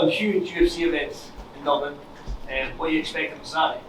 Huge UFC events in Dublin, and what do you expect on Saturday?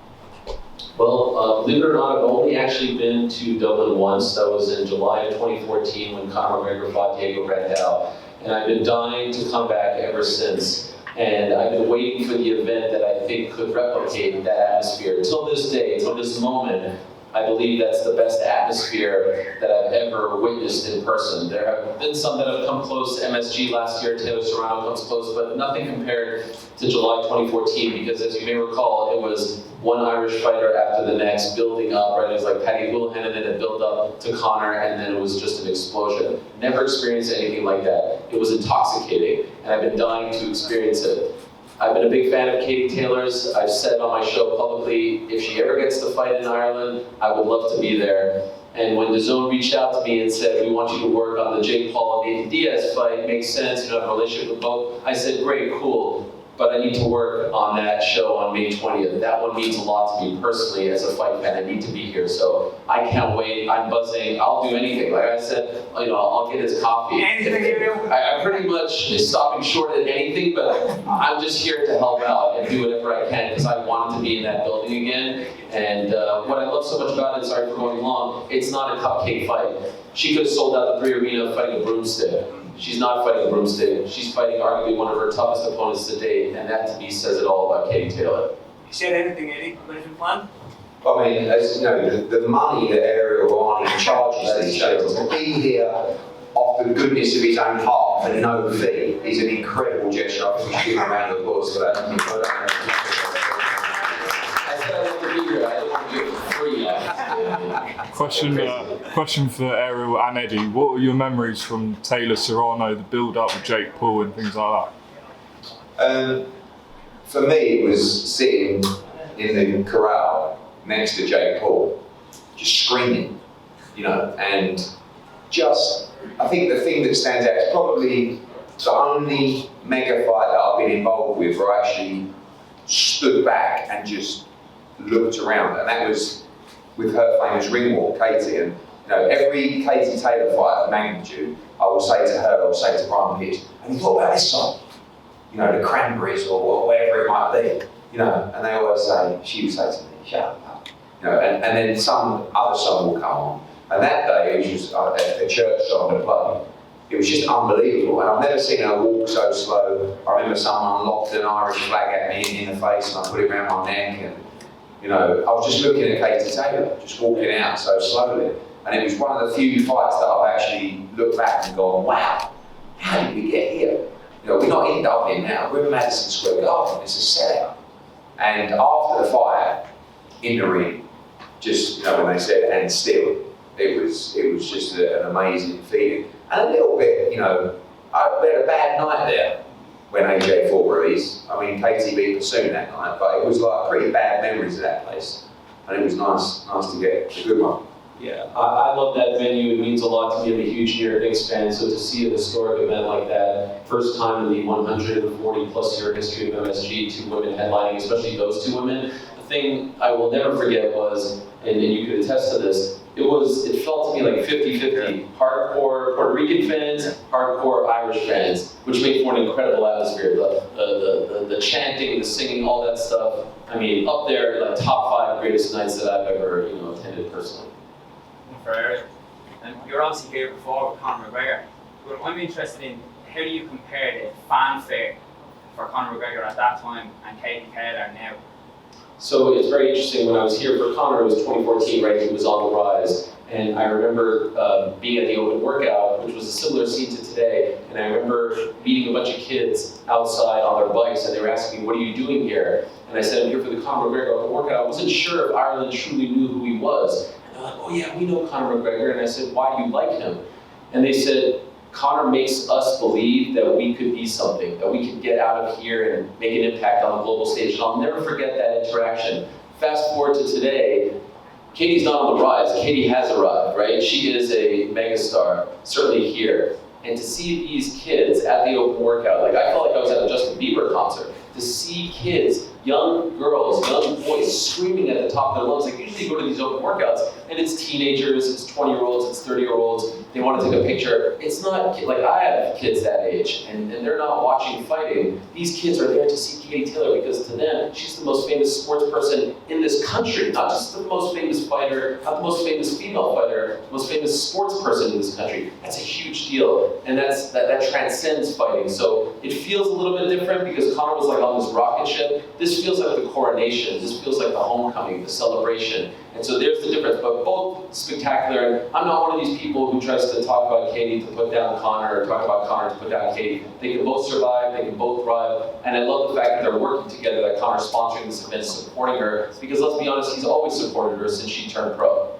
Well, believe it or not, I've only actually been to Dublin once. That was in July of 2014 when Conor McGregor fought Diego Brandao. And I've been dying to come back ever since. And I've been waiting for the event that I think could replicate that atmosphere. Till this day, till this moment, I believe that's the best atmosphere that I've ever witnessed in person. There have been some that have come close. MSG last year, Taylor Serrano comes close, but nothing compared to July 2014, because as you may recall, it was one Irish fighter after the next, building up, right? It was like Paddy Houlihan, and then it built up to Conor, and then it was just an explosion. Never experienced anything like that. It was intoxicating, and I've been dying to experience it. I've been a big fan of Katie Taylor's. I've said on my show publicly, if she ever gets to fight in Ireland, I would love to be there. And when DAZN reached out to me and said, we want you to work on the Jake Paul and Nathan Diaz fight, makes sense, you have a relationship with both, I said, great, cool. But I need to work on that show on May 20th. That one means a lot to me personally as a fight fan. I need to be here, so I can't wait. I'm buzzing. I'll do anything. Like I said, I'll get his coffee. Anything you do? I'm pretty much stopping short at anything, but I'm just here to help out and do whatever I can because I want to be in that building again. And what I love so much about it, sorry for going long, it's not a cupcake fight. She could have sold out the 3 Arena fighting a broomstick. She's not fighting a broomstick. She's fighting arguably one of her toughest opponents to date, and that to me says it all about Katie Taylor. You said anything, Eddie? Anything planned? I mean, as you know, the money that Ariel Helwani charges these shows to be here off the goodness of his own heart for no fee is an incredible gesture. I think we should give him a round of applause for that. I said I want to be here. I don't want to do it for free. Question for Ariel and Eddie. What are your memories from Taylor Serrano, the build-up with Jake Paul and things like that? For me, it was sitting in the corral next to Jake Paul, just screaming, and just, I think the thing that stands out is probably the only mega fight that I've been involved with where I actually stood back and just looked around, and that was with her famous ring walk, Katie. And every Katie Taylor fight of magnitude, I will say to her, I will say to Brian Pitts, and you thought about this song, the Cranberries or whatever it might be, and they always say, she would say to me, shut up, and then some other song will come on. And that day, it was just a church song to play. It was just unbelievable, and I've never seen her walk so slow. I remember someone locked an Irish flag at me in the face, and I put it around my neck, and I was just looking at Katie Taylor, just walking out so slowly. And it was one of the few fights that I've actually looked back and gone, wow, how did we get here? We're not in Dublin now, we're in Madison Square Garden, it's a sellout. And after the fight, in the ring, just, when they said, and still, it was just an amazing feeling. And a little bit, we had a bad night there when AJ fought Ruiz. I mean, Katie beat Bassoon that night, but it was like pretty bad memories of that place. And it was nice to get a good one. Yeah, I love that venue. It means a lot to me. I'm a huge New York Knicks fan, so to see a historic event like that, first time in the 140 plus year history of MSG, 2 women headlining, especially those 2 women. The thing I will never forget was, and you could attest to this, it felt to me like 50-50. Hardcore Puerto Rican fans, hardcore Irish fans, which made for an incredible atmosphere. The chanting, the singing, all that stuff. I mean, up there, like top 5 greatest nights that I've ever attended personally. For Ariel, and you're obviously here before with Conor McGregor, but I'm interested in how do you compare the fanfare for Conor McGregor at that time and Katie Taylor now? So it's very interesting. When I was here for Conor, it was 2014, right? He was on the rise. And I remember being at the open workout, which was a similar scene to today. And I remember meeting a bunch of kids outside on their bikes, and they were asking me, what are you doing here? And I said, I'm here for the Conor McGregor open workout. I wasn't sure if Ireland truly knew who he was. And they're like, oh yeah, we know Conor McGregor. And I said, why do you like him? And they said, Conor makes us believe that we could be something, that we could get out of here and make an impact on the global stage. And I'll never forget that interaction. Fast forward to today, Katie's not on the rise. Katie has arrived, right? She is a megastar, certainly here. And to see these kids at the open workout, like I felt like I was at a Justin Bieber concert. to see kids, young girls, young boys screaming at the top of their lungs. Like usually you go to these open workouts and it's teenagers, it's 20-year-olds, it's 30-year-olds, they want to take a picture. It's not, like I have kids that age and they're not watching fighting. These kids are there to see Katie Taylor because to them, she's the most famous sports person in this country, not just the most famous fighter, not the most famous female fighter, the most famous sports person in this country. That's a huge deal, and that transcends fighting. So it feels a little bit different because Conor was like on this rocket ship. This feels like the coronation. This feels like the homecoming, the celebration. And so there's the difference, but both spectacular. I'm not one of these people who tries to talk about Katie to put down Conor or talk about Conor to put down Katie. They can both survive, they can both thrive, and I love the fact that they're working together, that Conor's sponsoring this event, supporting her, because let's be honest, he's always supported her since she turned pro.